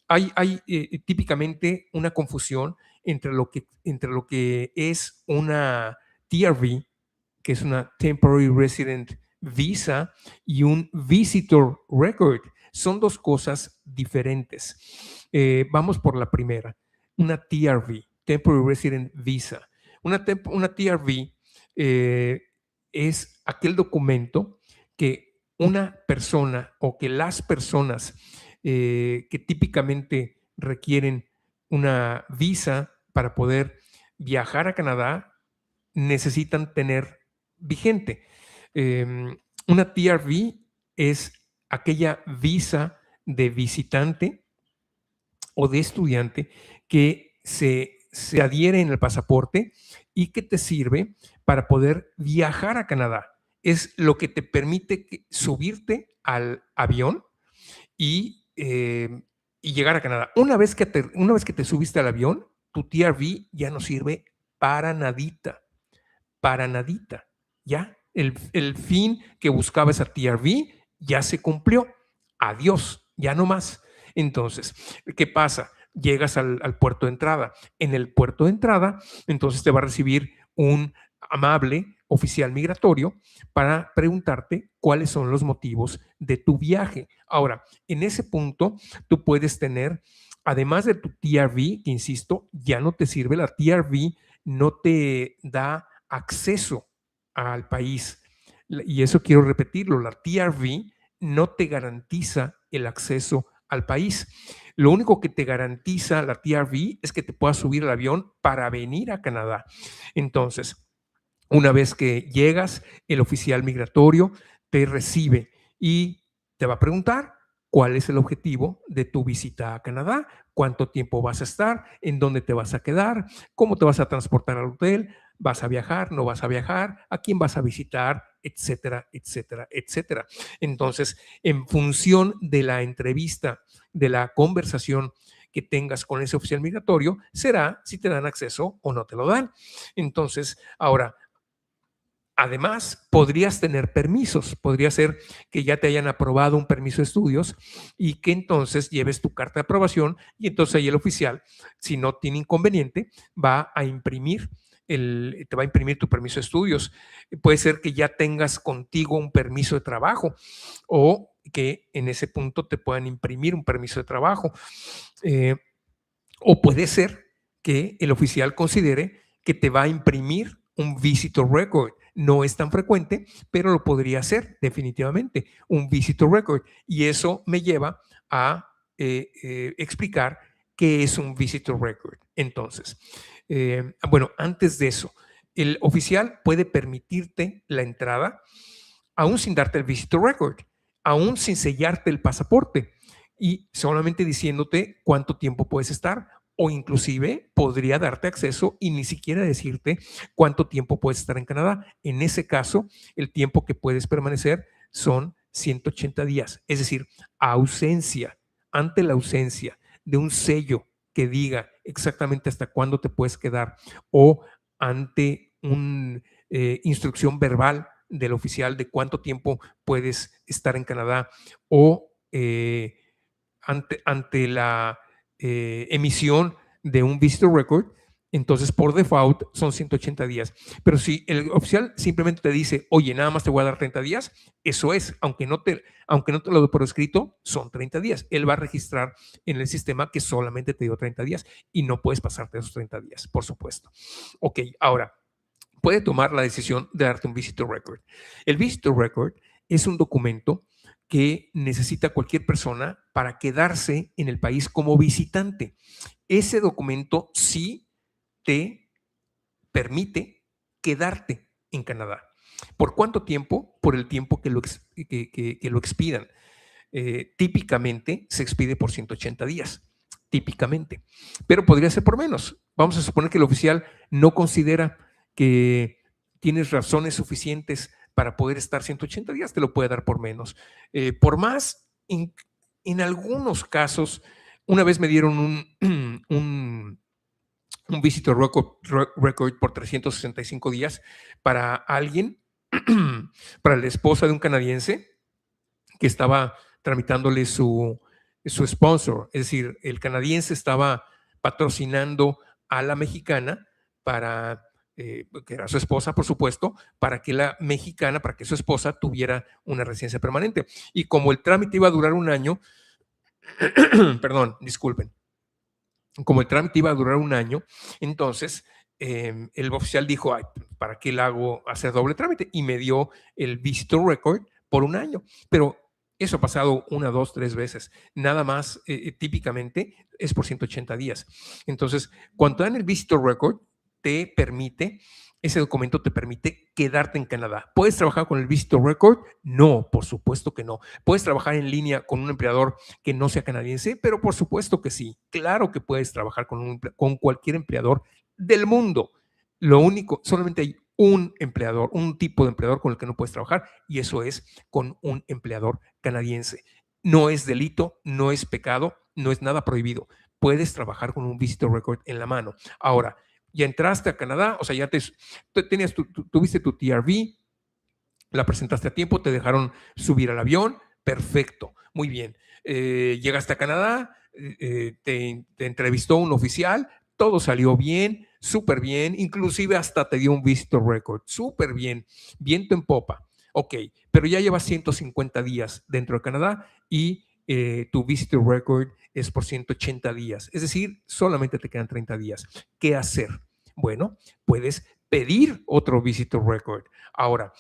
Hay típicamente una confusión entre lo que es una TRV, que es una Temporary Resident Visa, y un Visitor Record. Son dos cosas diferentes. Vamos por la primera, una TRV, Temporary Resident Visa. Una TRV es aquel documento que una persona o que las personas que típicamente requieren una visa para poder viajar a Canadá necesitan tener vigente. Una TRV es aquella visa de visitante o de estudiante que se adhiere en el pasaporte y que te sirve para poder viajar a Canadá. Es lo que te permite subirte al avión y llegar a Canadá. Una vez que te subiste al avión, tu TRV ya no sirve para nadita, para nadita. Ya, el fin que buscaba esa TRV ya se cumplió. Adiós, ya no más. Entonces, ¿qué pasa? Llegas al puerto de entrada. En el puerto de entrada, entonces te va a recibir un amable oficial migratorio para preguntarte cuáles son los motivos de tu viaje. Ahora, en ese punto, tú puedes tener, además de tu TRV, que insisto, ya no te sirve, la TRV no te da acceso al país. Y eso quiero repetirlo, la TRV no te garantiza el acceso al país. Lo único que te garantiza la TRV es que te puedas subir al avión para venir a Canadá. Entonces, una vez que llegas, el oficial migratorio te recibe y te va a preguntar cuál es el objetivo de tu visita a Canadá, cuánto tiempo vas a estar, en dónde te vas a quedar, cómo te vas a transportar al hotel, vas a viajar, no vas a viajar, a quién vas a visitar, etcétera, etcétera, etcétera. Entonces, en función de la entrevista, de la conversación que tengas con ese oficial migratorio, será si te dan acceso o no te lo dan. Entonces, ahora, además, podrías tener permisos. Podría ser que ya te hayan aprobado un permiso de estudios y que entonces lleves tu carta de aprobación y entonces ahí el oficial, si no tiene inconveniente, te va a imprimir tu permiso de estudios. Puede ser que ya tengas contigo un permiso de trabajo o que en ese punto te puedan imprimir un permiso de trabajo. Eh, o puede ser que el oficial considere que te va a imprimir un visitor record. No es tan frecuente, pero lo podría hacer definitivamente, un visitor record. Y eso me lleva a explicar qué es un visitor record. Entonces, bueno, antes de eso, el oficial puede permitirte la entrada aún sin darte el visitor record, aún sin sellarte el pasaporte y solamente diciéndote cuánto tiempo puedes estar o inclusive podría darte acceso y ni siquiera decirte cuánto tiempo puedes estar en Canadá. En ese caso, el tiempo que puedes permanecer son 180 días, es decir, ausencia, ante la ausencia de un sello que diga exactamente hasta cuándo te puedes quedar o ante una instrucción verbal del oficial de cuánto tiempo puedes estar en Canadá o ante la emisión de un visitor record, entonces por default son 180 días. Pero si el oficial simplemente te dice, oye, nada más te voy a dar 30 días, eso es, aunque no te lo doy por escrito, son 30 días. Él va a registrar en el sistema que solamente te dio 30 días y no puedes pasarte esos 30 días, por supuesto. Ok, ahora, puede tomar la decisión de darte un visitor record. El visitor record es un documento que necesita cualquier persona para quedarse en el país como visitante. Ese documento sí te permite quedarte en Canadá. ¿Por cuánto tiempo? Por el tiempo que lo expidan. Típicamente se expide por 180 días, típicamente, pero podría ser por menos. Vamos a suponer que el oficial no considera que tienes razones suficientes para poder estar 180 días, te lo puede dar por menos. Por más, en algunos casos, una vez me dieron un visitor record por 365 días para alguien, para la esposa de un canadiense que estaba tramitándole su sponsor, es decir, el canadiense estaba patrocinando a la mexicana para, que era su esposa, por supuesto, para que la mexicana, para que su esposa tuviera una residencia permanente. Y como el trámite iba a durar un año, perdón, disculpen, como el trámite iba a durar un año, entonces el oficial dijo, ay, ¿para qué le hago hacer doble trámite? Y me dio el visitor record por un año. Pero eso ha pasado una, dos, tres veces. Nada más, típicamente, es por 180 días. Entonces, cuando te dan el visitor record, te permite, ese documento te permite quedarte en Canadá. ¿Puedes trabajar con el visitor record? No, por supuesto que no. ¿Puedes trabajar en línea con un empleador que no sea canadiense? Pero por supuesto que sí. Claro que puedes trabajar con cualquier empleador del mundo. Lo único, solamente hay un empleador, un tipo de empleador con el que no puedes trabajar, y eso es con un empleador canadiense. No es delito, no es pecado, no es nada prohibido. Puedes trabajar con un visitor record en la mano. Ahora, ya entraste a Canadá, o sea, ya tenías tuviste tu TRV, la presentaste a tiempo, te dejaron subir al avión, perfecto, muy bien. Llegaste a Canadá, te entrevistó un oficial, todo salió bien, súper bien, inclusive hasta te dio un visitor record, súper bien, viento en popa. Ok, pero ya llevas 150 días dentro de Canadá y tu visitor record es por 180 días, es decir, solamente te quedan 30 días. ¿Qué hacer? Bueno, puedes pedir otro visitor record. Ahora,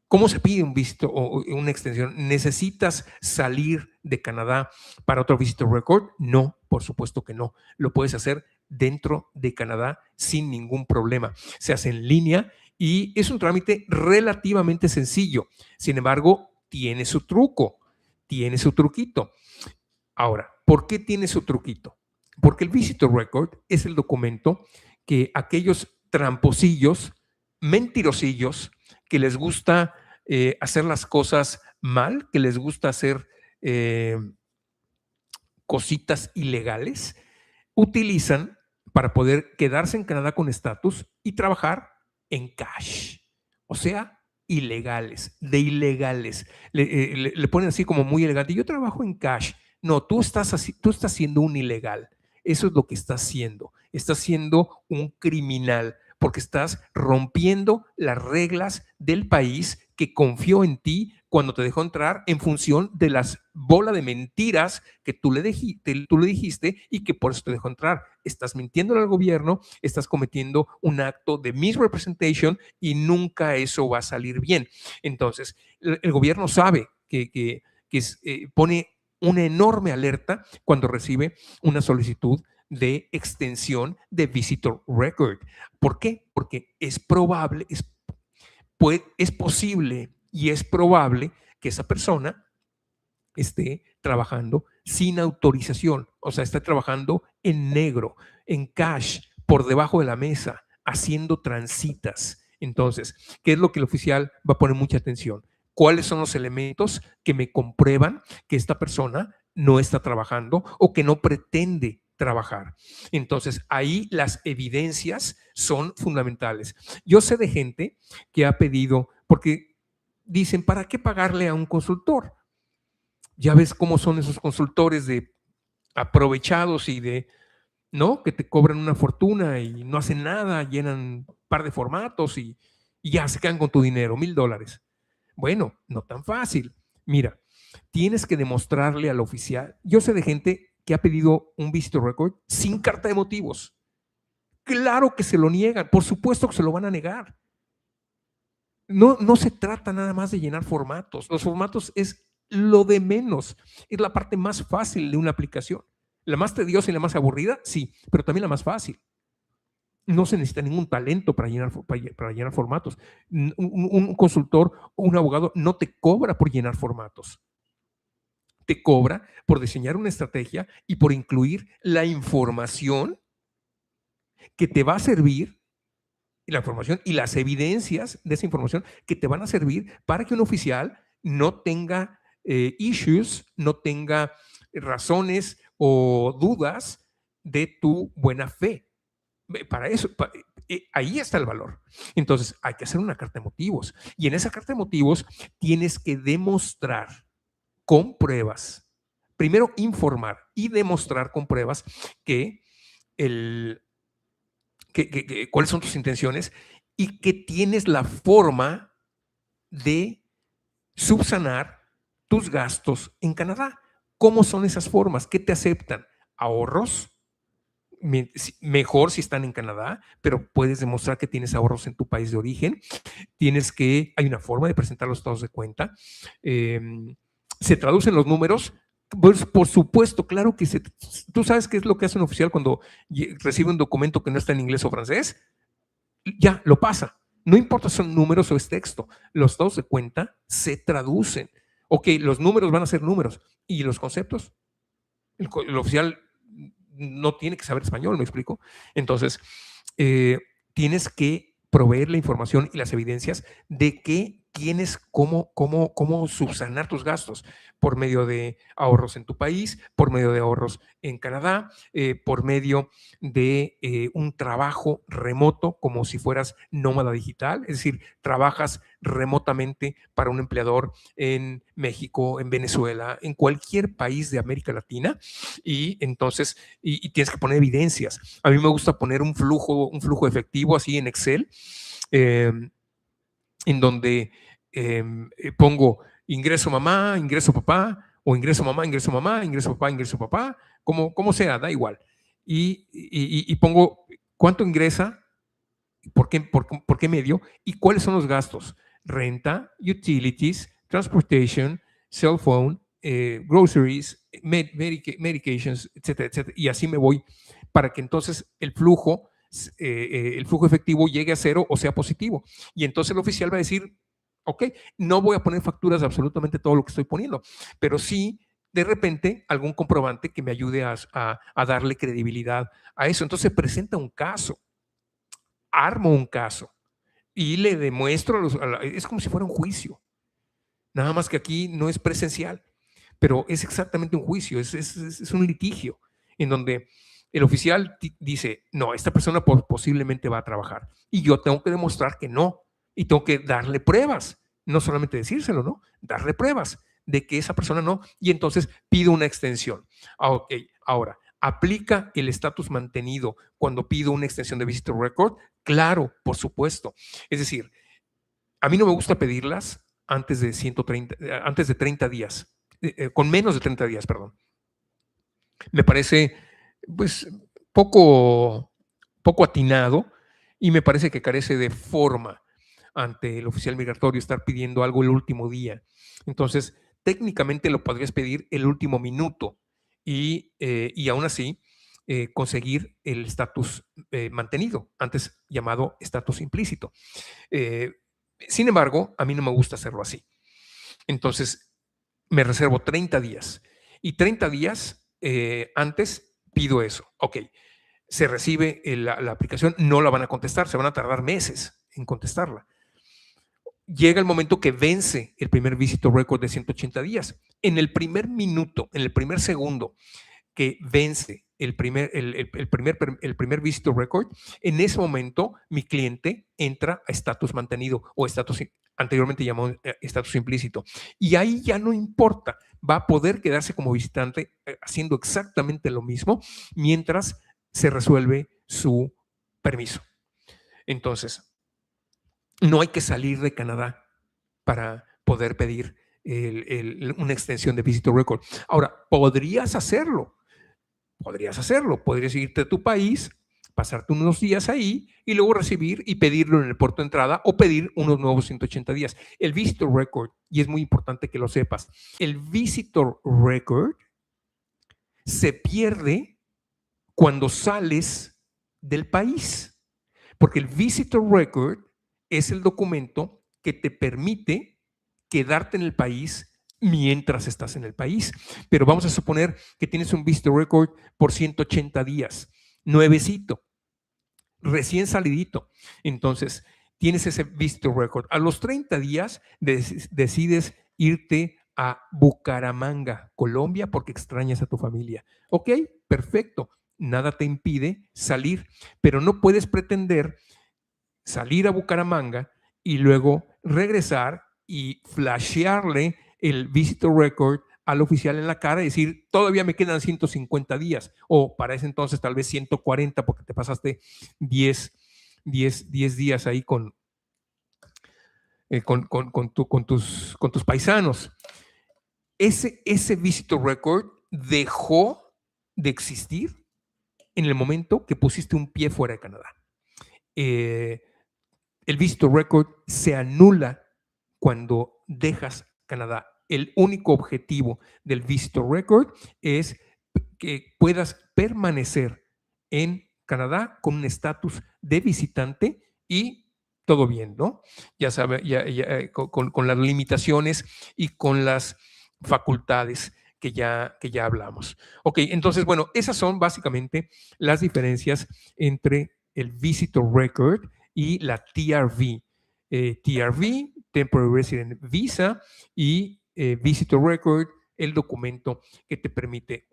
¿cómo se pide un visitor o una extensión? ¿Necesitas salir de Canadá para otro visitor record? No, por supuesto que no. Lo puedes hacer dentro de Canadá sin ningún problema. Se hace en línea y es un trámite relativamente sencillo. Sin embargo, tiene su truco, tiene su truquito. Ahora, ¿por qué tiene su truquito? Porque el visitor record es el documento que aquellos tramposillos, mentirosillos, que les gusta hacer las cosas mal, que les gusta hacer eh, cositas ilegales, utilizan para poder quedarse en Canadá con estatus y trabajar en cash. O sea, ilegales, de ilegales. Le ponen así como muy elegante. Yo trabajo en cash. No, tú estás siendo un ilegal. Eso es lo que estás haciendo. Estás siendo un criminal porque estás rompiendo las reglas del país que confió en ti cuando te dejó entrar en función de las bola de mentiras que tú le dijiste y que por eso te dejó entrar. Estás mintiendo al gobierno, estás cometiendo un acto de misrepresentation y nunca eso va a salir bien. Entonces, el gobierno sabe que pone una enorme alerta cuando recibe una solicitud de extensión de visitor record. ¿Por qué? Porque es probable, es posible y es probable que esa persona esté trabajando sin autorización, o sea, está trabajando en negro, en cash, por debajo de la mesa, haciendo transitas. Entonces, ¿qué es lo que el oficial va a poner mucha atención? ¿Cuáles son los elementos que me comprueban que esta persona no está trabajando o que no pretende trabajar? Entonces, ahí las evidencias son fundamentales. Yo sé de gente que ha pedido, porque dicen, ¿para qué pagarle a un consultor? Ya ves cómo son esos consultores de aprovechados y de, ¿no? Que te cobran una fortuna y no hacen nada, llenan un par de formatos y ya se quedan con tu dinero, $1,000. Bueno, no tan fácil. Mira, tienes que demostrarle al oficial. Yo sé de gente que ha pedido un visitor record sin carta de motivos. Claro que se lo niegan, por supuesto que se lo van a negar. No, no se trata nada más de llenar formatos. Los formatos es lo de menos. Es la parte más fácil de una aplicación. La más tediosa y la más aburrida, sí, pero también la más fácil. No se necesita ningún talento para llenar formatos. Un consultor o un abogado no te cobra por llenar formatos. Te cobra por diseñar una estrategia y por incluir la información que te va a servir, y la información y las evidencias de esa información que te van a servir para que un oficial no tenga issues, no tenga razones o dudas de tu buena fe. Para eso, ahí está el valor. Entonces, hay que hacer una carta de motivos. Y en esa carta de motivos tienes que demostrar con pruebas primero informar y demostrar con pruebas que el, cuáles son tus intenciones y que tienes la forma de subsanar tus gastos en Canadá. ¿Cómo son esas formas? ¿Qué te aceptan? Ahorros, mejor si están en Canadá, pero puedes demostrar que tienes ahorros en tu país de origen. Hay una forma de presentar los estados de cuenta. Se traducen los números. Pues, por supuesto, claro que tú sabes qué es lo que hace un oficial cuando recibe un documento que no está en inglés o francés. Ya, lo pasa. No importa si son números o es texto. Los estados de cuenta se traducen. Ok, los números van a ser números. ¿Y los conceptos? El oficial no tiene que saber español, ¿me explico? Entonces, tienes que proveer la información y las evidencias de que tienes cómo subsanar tus gastos por medio de ahorros en tu país, por medio de ahorros en Canadá, por medio de un trabajo remoto, como si fueras nómada digital, es decir, trabajas remotamente para un empleador en México, en Venezuela, en cualquier país de América Latina, y entonces, y tienes que poner evidencias. A mí me gusta poner un flujo efectivo así en Excel, en donde pongo ingreso mamá, ingreso papá, o ingreso mamá, ingreso mamá, ingreso papá, como sea, da igual. Y pongo cuánto ingresa, por qué medio y cuáles son los gastos. Renta, utilities, transportation, cell phone, groceries, medications, etcétera, etcétera. Y así me voy para que entonces el flujo efectivo llegue a cero o sea positivo. Y entonces el oficial va a decir, ok, no voy a poner facturas de absolutamente todo lo que estoy poniendo, pero sí de repente algún comprobante que me ayude a darle credibilidad a eso. Entonces presenta un caso, armo un caso y le demuestro, es como si fuera un juicio, nada más que aquí no es presencial, pero es exactamente un juicio, es un litigio en donde el oficial dice, no, esta persona posiblemente va a trabajar y yo tengo que demostrar que no y tengo que darle pruebas, no solamente decírselo, ¿no? Darle pruebas de que esa persona no, y entonces pido una extensión. Ok, ahora, ¿aplica el estatus mantenido cuando pido una extensión de visitor record? Claro, por supuesto. Es decir, a mí no me gusta pedirlas antes de 130, antes de 30 días, con menos de 30 días, perdón. Me parece, pues, poco atinado y me parece que carece de forma ante el oficial migratorio estar pidiendo algo el último día. Entonces, técnicamente lo podrías pedir el último minuto y aún así conseguir el estatus mantenido, antes llamado estatus implícito. Sin embargo, a mí no me gusta hacerlo así. Entonces, me reservo 30 días y 30 días antes pido eso. Ok, se recibe la aplicación, no la van a contestar, se van a tardar meses en contestarla. Llega el momento que vence el primer visitor record de 180 días. En el primer minuto, en el primer segundo que vence el primer visitor record, en ese momento mi cliente entra a estatus mantenido o estatus anteriormente llamado estatus implícito. Y ahí ya no importa, va a poder quedarse como visitante haciendo exactamente lo mismo mientras se resuelve su permiso. Entonces, no hay que salir de Canadá para poder pedir una extensión de visitor record. Ahora, podrías hacerlo, podrías irte a tu país, pasarte unos días ahí y luego recibir y pedirlo en el puerto de entrada o pedir unos nuevos 180 días. El visitor record, y es muy importante que lo sepas, el visitor record se pierde cuando sales del país, porque el visitor record es el documento que te permite quedarte en el país mientras estás en el país. Pero vamos a suponer que tienes un visitor record por 180 días, nuevecito, recién salidito. Entonces, tienes ese visitor record. A los 30 días decides irte a Bucaramanga, Colombia, porque extrañas a tu familia. Ok, perfecto. Nada te impide salir, pero no puedes pretender salir a Bucaramanga y luego regresar y flashearle el visitor record al oficial en la cara y decir, todavía me quedan 150 días, o para ese entonces tal vez 140 porque te pasaste 10 días ahí con tus paisanos. Ese visitor record dejó de existir en el momento que pusiste un pie fuera de Canadá. El visitor record se anula cuando dejas Canadá. El único objetivo del visitor record es que puedas permanecer en Canadá con un estatus de visitante y todo bien, ¿no? Ya sabe, con las limitaciones y con las facultades que ya hablamos. Ok, entonces, bueno, esas son básicamente las diferencias entre el visitor record y la TRV. TRV, Temporary Resident Visa, y Visitor Record, el documento que te permite,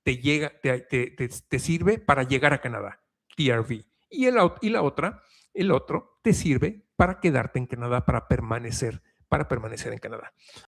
te sirve para llegar a Canadá, TRV, y la otra, el otro, te sirve para quedarte en Canadá, para permanecer en Canadá.